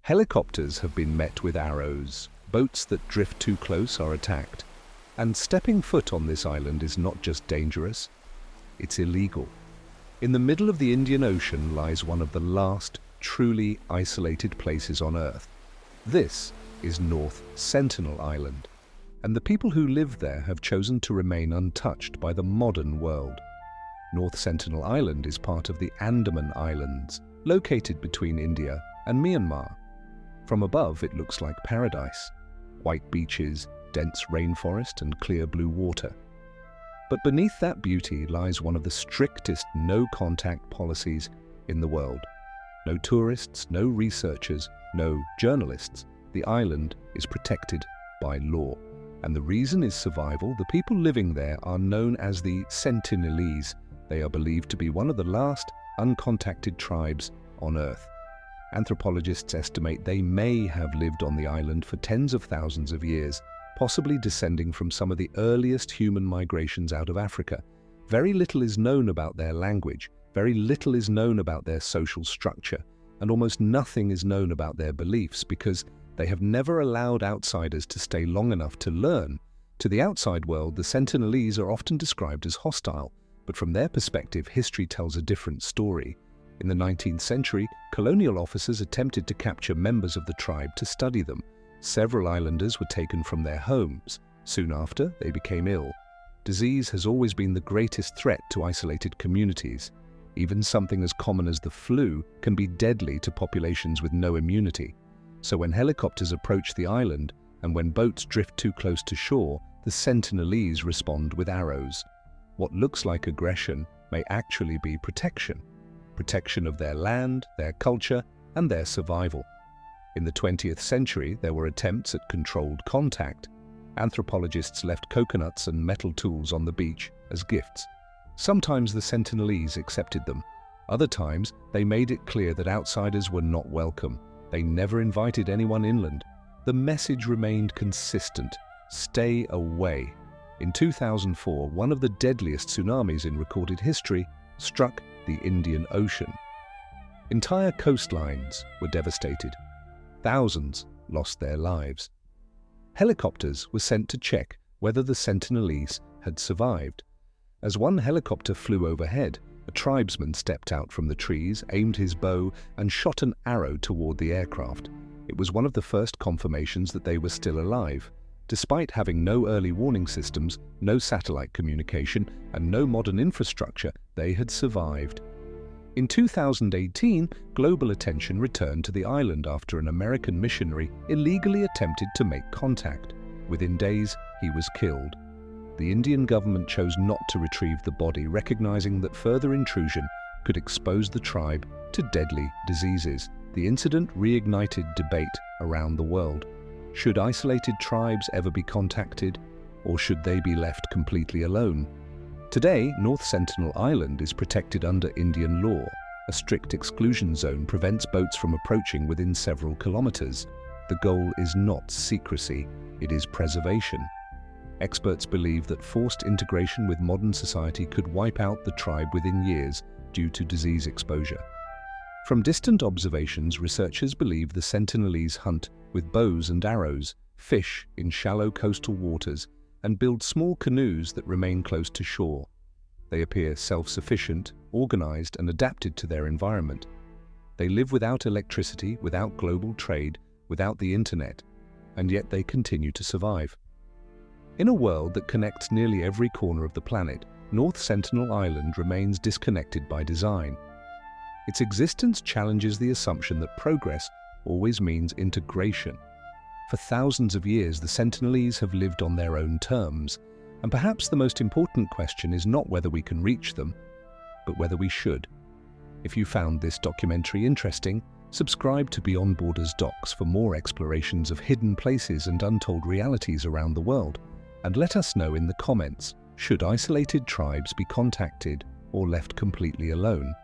Helicopters have been met with arrows, boats that drift too close are attacked, and stepping foot on this island is not just dangerous, it's illegal. In the middle of the Indian Ocean lies one of the last truly isolated places on Earth. This is North Sentinel Island, and the people who live there have chosen to remain untouched by the modern world. North Sentinel Island is part of the Andaman Islands, located between India and Myanmar. From above, it looks like paradise. White beaches, dense rainforest, and clear blue water. But beneath that beauty lies one of the strictest no-contact policies in the world. No tourists, no researchers, no journalists. The island is protected by law. And the reason is survival. The people living there are known as the Sentinelese. They are believed to be one of the last uncontacted tribes on Earth. Anthropologists estimate they may have lived on the island for tens of thousands of years, possibly descending from some of the earliest human migrations out of Africa. Very little is known about their language, very little is known about their social structure, and almost nothing is known about their beliefs because they have never allowed outsiders to stay long enough to learn. To the outside world, the Sentinelese are often described as hostile, but from their perspective, history tells a different story. In the 19th century, colonial officers attempted to capture members of the tribe to study them. Several islanders were taken from their homes. Soon after, they became ill. Disease has always been the greatest threat to isolated communities. Even something as common as the flu can be deadly to populations with no immunity. So when helicopters approach the island and when boats drift too close to shore, the Sentinelese respond with arrows. What looks like aggression may actually be protection. Protection of their land, their culture, and their survival. In the 20th century, there were attempts at controlled contact. Anthropologists left coconuts and metal tools on the beach as gifts. Sometimes the Sentinelese accepted them. Other times, they made it clear that outsiders were not welcome. They never invited anyone inland. The message remained consistent: stay away. In 2004, one of the deadliest tsunamis in recorded history struck the Indian Ocean. Entire coastlines were devastated. Thousands lost their lives. Helicopters were sent to check whether the Sentinelese had survived. As one helicopter flew overhead, a tribesman stepped out from the trees, aimed his bow, and shot an arrow toward the aircraft. It was one of the first confirmations that they were still alive. Despite having no early warning systems, no satellite communication, and no modern infrastructure, they had survived. In 2018, global attention returned to the island after an American missionary illegally attempted to make contact. Within days, he was killed. The Indian government chose not to retrieve the body, recognizing that further intrusion could expose the tribe to deadly diseases. The incident reignited debate around the world. Should isolated tribes ever be contacted, or should they be left completely alone? Today, North Sentinel Island is protected under Indian law. A strict exclusion zone prevents boats from approaching within several kilometers. The goal is not secrecy, it is preservation. Experts believe that forced integration with modern society could wipe out the tribe within years due to disease exposure. From distant observations, researchers believe the Sentinelese hunt with bows and arrows, fish in shallow coastal waters, and build small canoes that remain close to shore. They appear self-sufficient, organized, and adapted to their environment. They live without electricity, without global trade, without the internet, and yet they continue to survive. In a world that connects nearly every corner of the planet, North Sentinel Island remains disconnected by design. Its existence challenges the assumption that progress always means integration. For thousands of years, the Sentinelese have lived on their own terms, and perhaps the most important question is not whether we can reach them, but whether we should. If you found this documentary interesting, subscribe to Beyond Borders Docs for more explorations of hidden places and untold realities around the world, and let us know in the comments, should isolated tribes be contacted or left completely alone?